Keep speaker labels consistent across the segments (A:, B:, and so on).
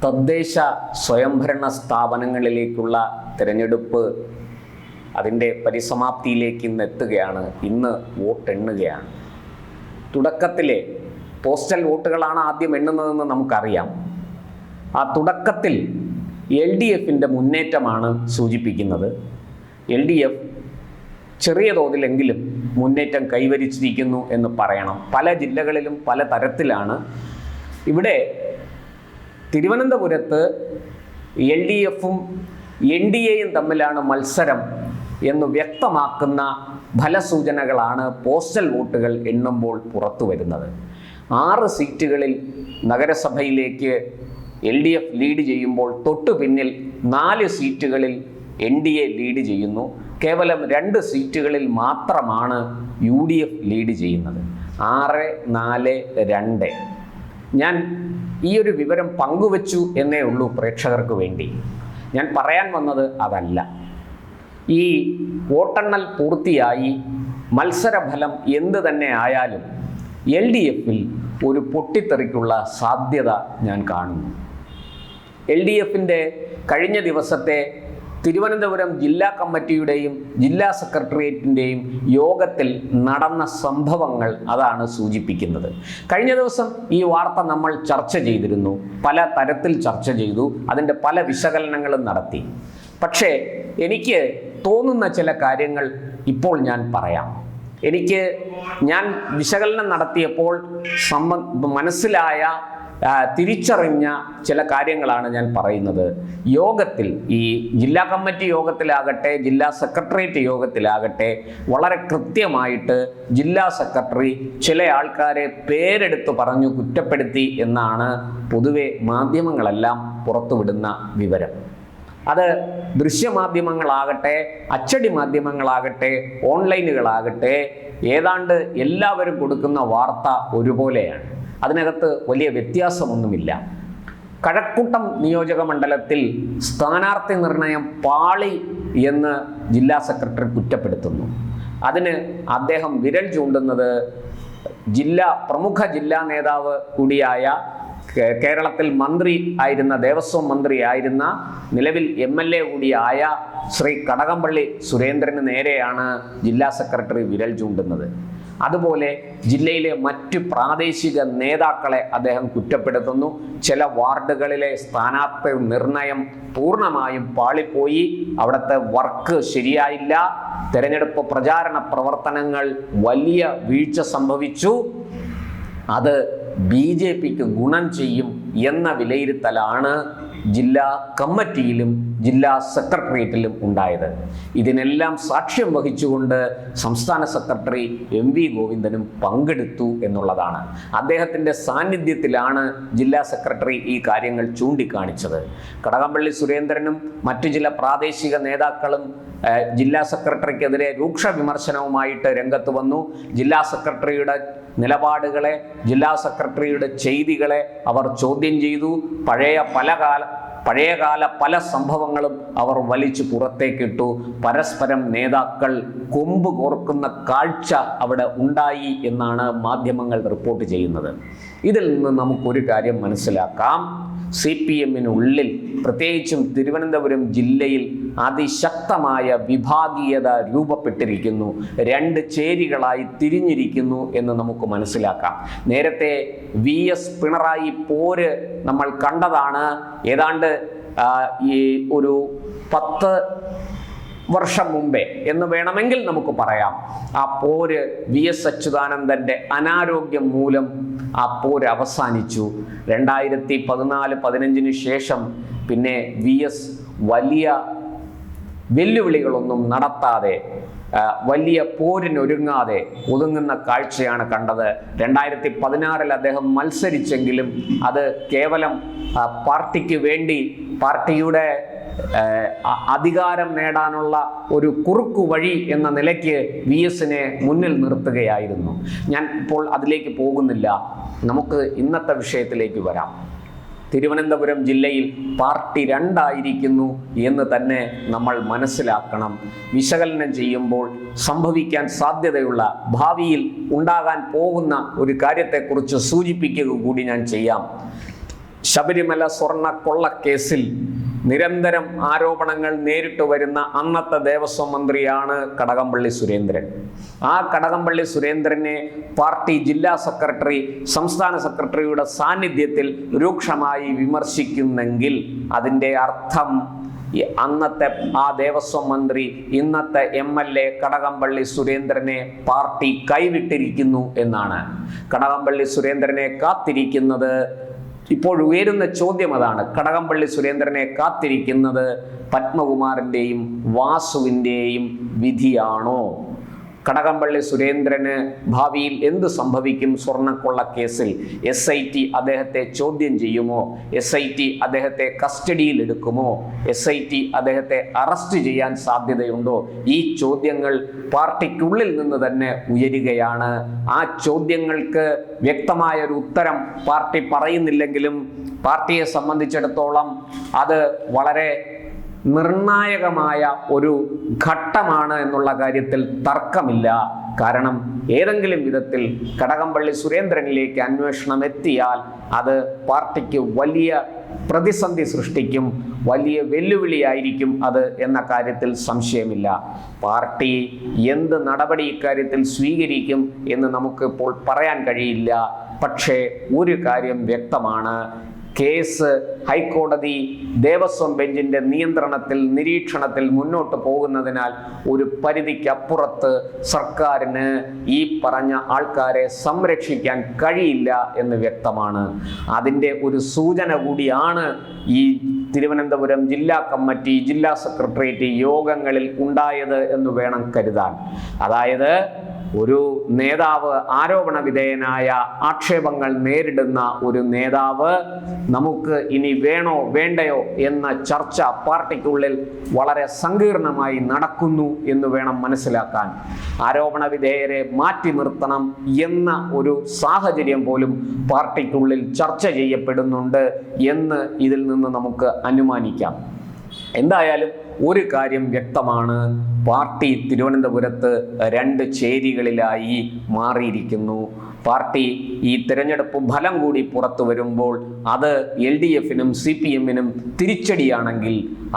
A: തദ്ദേശ സ്വയംഭരണ സ്ഥാപനങ്ങളിലേക്കുള്ള തിരഞ്ഞെടുപ്പ് അതിൻ്റെ പരിസമാപ്തിയിലേക്ക് ഇന്ന് എത്തുകയാണ്. ഇന്ന് വോട്ടെണ്ണുകയാണ്. തുടക്കത്തിലെ പോസ്റ്റൽ വോട്ടുകളാണ് ആദ്യം എണ്ണുന്നതെന്ന് നമുക്കറിയാം. ആ തുടക്കത്തിൽ LDFിൻ്റെ മുന്നേറ്റമാണ് സൂചിപ്പിക്കുന്നത്. LDF ചെറിയ തോതിലെങ്കിലും മുന്നേറ്റം കൈവരിച്ചിരിക്കുന്നു എന്ന് പറയണം. പല ജില്ലകളിലും പല തരത്തിലാണ്. ഇവിടെ തിരുവനന്തപുരത്ത് LDFും NDAയും തമ്മിലാണ് മത്സരം എന്ന് വ്യക്തമാക്കുന്ന ഫലസൂചനകളാണ് പോസ്റ്റൽ വോട്ടുകൾ എണ്ണുമ്പോൾ പുറത്തു വരുന്നത്. 6 സീറ്റുകളിൽ നഗരസഭയിലേക്ക് LDF ലീഡ് ചെയ്യുമ്പോൾ തൊട്ടു പിന്നിൽ 4 സീറ്റുകളിൽ NDA ലീഡ് ചെയ്യുന്നു. കേവലം 2 സീറ്റുകളിൽ മാത്രമാണ് UDF ലീഡ് ചെയ്യുന്നത്. 6-4-2. ഞാൻ ഈ ഒരു വിവരം പങ്കുവച്ചു എന്നേ ഉള്ളൂ പ്രേക്ഷകർക്ക് വേണ്ടി. ഞാൻ പറയാൻ വന്നത് അതല്ല. ഈ വോട്ടെണ്ണൽ പൂർത്തിയായി മത്സരഫലം എന്ത് തന്നെ ആയാലും LDFിൽ ഒരു പൊട്ടിത്തെറിക്കുള്ള സാധ്യത ഞാൻ കാണുന്നു. LDFിൻ്റെ കഴിഞ്ഞ ദിവസത്തെ തിരുവനന്തപുരം ജില്ലാ കമ്മിറ്റിയുടെയും ജില്ലാ സെക്രട്ടേറിയറ്റിൻ്റെയും യോഗത്തിൽ നടന്ന സംഭവങ്ങൾ അതാണ് സൂചിപ്പിക്കുന്നത്. കഴിഞ്ഞ ദിവസം ഈ വാർത്ത നമ്മൾ ചർച്ച ചെയ്തിരുന്നു, പല തരത്തിൽ ചർച്ച ചെയ്തു, അതിൻ്റെ പല വിശകലനങ്ങളും നടത്തി. പക്ഷേ എനിക്ക് തോന്നുന്ന ചില കാര്യങ്ങൾ ഇപ്പോൾ ഞാൻ പറയാം. ഞാൻ വിശകലനം നടത്തിയപ്പോൾ മനസ്സിലായ തിരിച്ചറിഞ്ഞ ചില കാര്യങ്ങളാണ് ഞാൻ പറയുന്നത്. യോഗത്തിൽ, ഈ ജില്ലാ കമ്മിറ്റി യോഗത്തിലാകട്ടെ ജില്ലാ സെക്രട്ടേറിയറ്റ് യോഗത്തിലാകട്ടെ വളരെ കൃത്യമായിട്ട് ജില്ലാ സെക്രട്ടറി ചില ആൾക്കാരെ പേരെടുത്ത് പറഞ്ഞു കുറ്റപ്പെടുത്തി എന്നാണ് പൊതുവെ മാധ്യമങ്ങളെല്ലാം പുറത്തുവിടുന്ന വിവരം. അത് ദൃശ്യമാധ്യമങ്ങളാകട്ടെ അച്ചടി മാധ്യമങ്ങളാകട്ടെ ഓൺലൈനുകളാകട്ടെ ഏതാണ്ട് എല്ലാവരും കൊടുക്കുന്ന വാർത്ത ഒരുപോലെയാണ്. അതിനകത്ത് വലിയ വ്യത്യാസമൊന്നുമില്ല. കഴക്കൂട്ടം നിയോജക മണ്ഡലത്തിൽ സ്ഥാനാർത്ഥി നിർണയം പാളി എന്ന് ജില്ലാ സെക്രട്ടറി കുറ്റപ്പെടുത്തുന്നു. അതിന് അദ്ദേഹം വിരൽ ചൂണ്ടുന്നത് പ്രമുഖ ജില്ലാ നേതാവ് കൂടിയായ കേരളത്തിൽ മന്ത്രി ആയിരുന്ന, ദേവസ്വം മന്ത്രി ആയിരുന്ന, നിലവിൽ MLA കൂടിയായ ശ്രീ കടകംപള്ളി സുരേന്ദ്രന് നേരെയാണ് ജില്ലാ സെക്രട്ടറി വിരൽ ചൂണ്ടുന്നത്. അതുപോലെ ജില്ലയിലെ മറ്റു പ്രാദേശിക നേതാക്കളെ അദ്ദേഹം കുറ്റപ്പെടുത്തുന്നു. ചില വാർഡുകളിലെ സ്ഥാനാർത്ഥി നിർണയം പൂർണ്ണമായും പാളിപ്പോയി, അവിടുത്തെ വർക്ക് ശരിയായില്ല, തെരഞ്ഞെടുപ്പ് പ്രചാരണ പ്രവർത്തനങ്ങൾ വലിയ വീഴ്ച സംഭവിച്ചു, അത് BJPക്ക് ഗുണം ചെയ്യും എന്ന വിലയിരുത്തലാണ് ജില്ലാ കമ്മിറ്റിയിലും ജില്ലാ സെക്രട്ടേറിയറ്റിലും ഉണ്ടായത്. ഇതിനെല്ലാം സാക്ഷ്യം വഹിച്ചുകൊണ്ട് സംസ്ഥാന സെക്രട്ടറി MV ഗോവിന്ദനും പങ്കെടുത്തു എന്നുള്ളതാണ്. അദ്ദേഹത്തിൻ്റെ സാന്നിധ്യത്തിലാണ് ജില്ലാ സെക്രട്ടറി ഈ കാര്യങ്ങൾ ചൂണ്ടിക്കാണിച്ചത്. കടകംപള്ളി സുരേന്ദ്രനും മറ്റു ചില പ്രാദേശിക നേതാക്കളും ജില്ലാ സെക്രട്ടറിക്കെതിരെ രൂക്ഷ വിമർശനവുമായിട്ട് രംഗത്ത് വന്നു. ജില്ലാ സെക്രട്ടറിയുടെ നിലപാടുകളെ, ജില്ലാ സെക്രട്ടറിയുടെ ചെയ്തികളെ അവർ ചോദ്യം ചെയ്തു. പഴയകാല പല സംഭവങ്ങളും അവർ വലിച്ചു പുറത്തേക്കിട്ടു. പരസ്പരം നേതാക്കൾ കൊമ്പ് കോർക്കുന്ന കാഴ്ച അവിടെ ഉണ്ടായി എന്നാണ് മാധ്യമങ്ങൾ റിപ്പോർട്ട് ചെയ്യുന്നത്. ഇതിൽ നിന്ന് നമുക്കൊരു കാര്യം മനസ്സിലാക്കാം. CPMനുള്ളിൽ, പ്രത്യേകിച്ചും തിരുവനന്തപുരം ജില്ലയിൽ അതിശക്തമായ വിഭാഗീയത രൂപപ്പെട്ടിരിക്കുന്നു. 2 ചേരികളായി തിരിഞ്ഞിരിക്കുന്നു എന്ന് നമുക്ക് മനസ്സിലാക്കാം. നേരത്തെ VS പിണറായി പോര് നമ്മൾ കണ്ടതാണ്. ഏതാണ്ട് ഈ ഒരു 10 വർഷം മുമ്പേ എന്ന് വേണമെങ്കിൽ നമുക്ക് പറയാം. ആ പോര് VS അച്യുതാനന്ദൻ്റെ അനാരോഗ്യം മൂലം ആ പോര് അവസാനിച്ചു. 2014-15 ശേഷം പിന്നെ VS വലിയ വെല്ലുവിളികളൊന്നും നടത്താതെ, വലിയ പോരിനൊരുങ്ങാതെ ഒതുങ്ങുന്ന കാഴ്ചയാണ് കണ്ടത്. 2016 അദ്ദേഹം മത്സരിച്ചെങ്കിലും അത് കേവലം പാർട്ടിക്ക് വേണ്ടി, പാർട്ടിയുടെ അധികാരം നേടാനുള്ള ഒരു കുറുക്കു വഴി എന്ന നിലയ്ക്ക് VSനെ മുന്നിൽ നിർത്തുകയായിരുന്നു. ഞാൻ ഇപ്പോൾ അതിലേക്ക് പോകുന്നില്ല. നമുക്ക് ഇന്നത്തെ വിഷയത്തിലേക്ക് വരാം. തിരുവനന്തപുരം ജില്ലയിൽ പാർട്ടി 2 ആയിരിക്കുന്നു എന്ന് തന്നെ നമ്മൾ മനസ്സിലാക്കണം. വിശകലനം ചെയ്യുമ്പോൾ സംഭവിക്കാൻ സാധ്യതയുള്ള, ഭാവിയിൽ ഉണ്ടാകാൻ പോകുന്ന ഒരു കാര്യത്തെക്കുറിച്ച് സൂചിപ്പിക്കുക കൂടി ഞാൻ ചെയ്യാം. ശബരിമല സ്വർണ്ണ കൊള്ളക്കേസിൽ നിരന്തരം ആരോപണങ്ങൾ നേരിട്ട് വരുന്ന അന്നത്തെ ദേവസ്വം മന്ത്രിയാണ് കടകംപള്ളി സുരേന്ദ്രൻ. ആ കടകംപള്ളി സുരേന്ദ്രനെ പാർട്ടി ജില്ലാ സെക്രട്ടറി സംസ്ഥാന സെക്രട്ടറിയുടെ സാന്നിധ്യത്തിൽ രൂക്ഷമായി വിമർശിക്കുന്നെങ്കിൽ അതിൻ്റെ അർത്ഥം അന്നത്തെ ആ ദേവസ്വം മന്ത്രി ഇന്നത്തെ MLA കടകംപള്ളി സുരേന്ദ്രനെ പാർട്ടി കൈവിട്ടിരിക്കുന്നു എന്നാണ്. കടകംപള്ളി സുരേന്ദ്രനെ കാത്തിരിക്കുന്നത്, ഇപ്പോൾ ഉയരുന്ന ചോദ്യം അതാണ്, കടകംപള്ളി സുരേന്ദ്രനെ കാത്തിരിക്കുന്നത് പത്മകുമാറിൻ്റെയും വാസുവിൻ്റെയും വിധിയാണോ? കടകംപള്ളി സുരേന്ദ്രന് ഭാവിയിൽ എന്ത് സംഭവിക്കും? സ്വർണ്ണക്കൊള്ള കേസിൽ SIT അദ്ദേഹത്തെ ചോദ്യം ചെയ്യുമോ? SIT അദ്ദേഹത്തെ കസ്റ്റഡിയിൽ എടുക്കുമോ? SIT അദ്ദേഹത്തെ അറസ്റ്റ് ചെയ്യാൻ സാധ്യതയുണ്ടോ? ഈ ചോദ്യങ്ങൾ പാർട്ടിക്കുള്ളിൽ നിന്ന് തന്നെ ഉയരുകയാണ്. ആ ചോദ്യങ്ങൾക്ക് വ്യക്തമായൊരു ഉത്തരം പാർട്ടി പറയുന്നില്ലെങ്കിലും പാർട്ടിയെ സംബന്ധിച്ചിടത്തോളം അത് വളരെ നിർണായകമായ ഒരു ഘട്ടമാണ് എന്നുള്ള കാര്യത്തിൽ തർക്കമില്ല. കാരണം ഏതെങ്കിലും വിധത്തിൽ കടകംപള്ളി സുരേന്ദ്രനിലേക്ക് അന്വേഷണം എത്തിയാൽ അത് പാർട്ടിക്ക് വലിയ പ്രതിസന്ധി സൃഷ്ടിക്കും, വലിയ വെല്ലുവിളിയായിരിക്കും അത് എന്ന കാര്യത്തിൽ സംശയമില്ല. പാർട്ടി എന്ത് നടപടി ഇക്കാര്യത്തിൽ സ്വീകരിക്കും എന്ന് നമുക്കിപ്പോൾ പറയാൻ കഴിയില്ല. പക്ഷേ ഒരു കാര്യം വ്യക്തമാണ്, കേസ് ഹൈക്കോടതി ദേവസ്വം ബെഞ്ചിന്റെ നിയന്ത്രണത്തിൽ നിരീക്ഷണത്തിൽ മുന്നോട്ട് പോകുന്നതിനാൽ ഒരു പരിധിക്കപ്പുറത്ത് സർക്കാരിന് ഈ പറഞ്ഞ ആൾക്കാരെ സംരക്ഷിക്കാൻ കഴിയില്ല എന്ന് വ്യക്തമാണ്. അതിൻ്റെ ഒരു സൂചന കൂടിയാണ് ഈ തിരുവനന്തപുരം ജില്ലാ കമ്മിറ്റി ജില്ലാ സെക്രട്ടേറിയറ്റ് യോഗങ്ങളിൽ ഉണ്ടായത് എന്ന് വേണം കരുതാൻ. അതായത് ഒരു നേതാവ്, ആരോപണ വിധേയനായ ആക്ഷേപങ്ങൾ നേരിടുന്ന ഒരു നേതാവ് നമുക്ക് ഇനി വേണോ വേണ്ടയോ എന്ന ചർച്ച പാർട്ടിക്കുള്ളിൽ വളരെ സങ്കീർണമായി നടക്കുന്നു എന്ന് വേണം മനസ്സിലാക്കാൻ. ആരോപണ വിധേയരെ മാറ്റി നിർത്തണം എന്ന ഒരു സാഹചര്യം പോലും പാർട്ടിക്കുള്ളിൽ ചർച്ച ചെയ്യപ്പെടുന്നുണ്ട് എന്ന് ഇതിൽ നിന്ന് നമുക്ക് അനുമാനിക്കാം. എന്തായാലും ഒരു കാര്യം വ്യക്തമാണ്, പാർട്ടി തിരുവനന്തപുരത്ത് 2 ചേരികളിലായി മാറിയിരിക്കുന്നു. പാർട്ടി ഈ തിരഞ്ഞെടുപ്പ് ഫലം കൂടി പുറത്തു വരുമ്പോൾ അത് LDFനും CPMനും തിരിച്ചടിയാണെങ്കിൽ,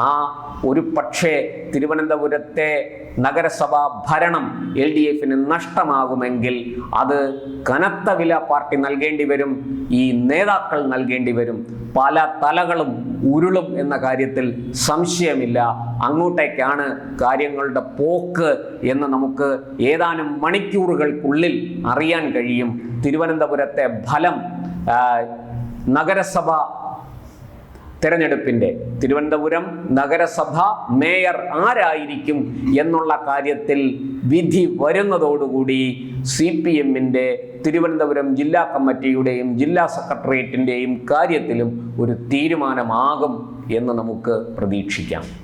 A: ആ ഒരു പക്ഷേ തിരുവനന്തപുരത്തെ നഗരസഭാ ഭരണം LDFന് നഷ്ടമാകുമെങ്കിൽ അത് കനത്ത വില പാർട്ടി നൽകേണ്ടി വരും, ഈ നേതാക്കൾ നൽകേണ്ടി വരും. പല തലകളും ഉരുളും എന്ന കാര്യത്തിൽ സംശയമില്ല. അങ്ങോട്ടേക്കാണ് കാര്യങ്ങളുടെ പോക്ക് എന്ന് നമുക്ക് ഏതാനും മണിക്കൂറുകൾക്കുള്ളിൽ അറിയാൻ കഴിയും. തിരുവനന്തപുരത്തെ ഫലം നഗരസഭ തെരഞ്ഞെടുപ്പിൻ്റെ, തിരുവനന്തപുരം നഗരസഭ മേയർ ആരായിരിക്കും എന്നുള്ള കാര്യത്തിൽ വിധി വരുന്നതോടുകൂടി CPMന്റെ തിരുവനന്തപുരം ജില്ലാ കമ്മിറ്റിയുടെയും ജില്ലാ സെക്രട്ടേറിയറ്റിൻ്റെയും കാര്യത്തിലും ഒരു തീരുമാനമാകും എന്ന് നമുക്ക് പ്രതീക്ഷിക്കാം.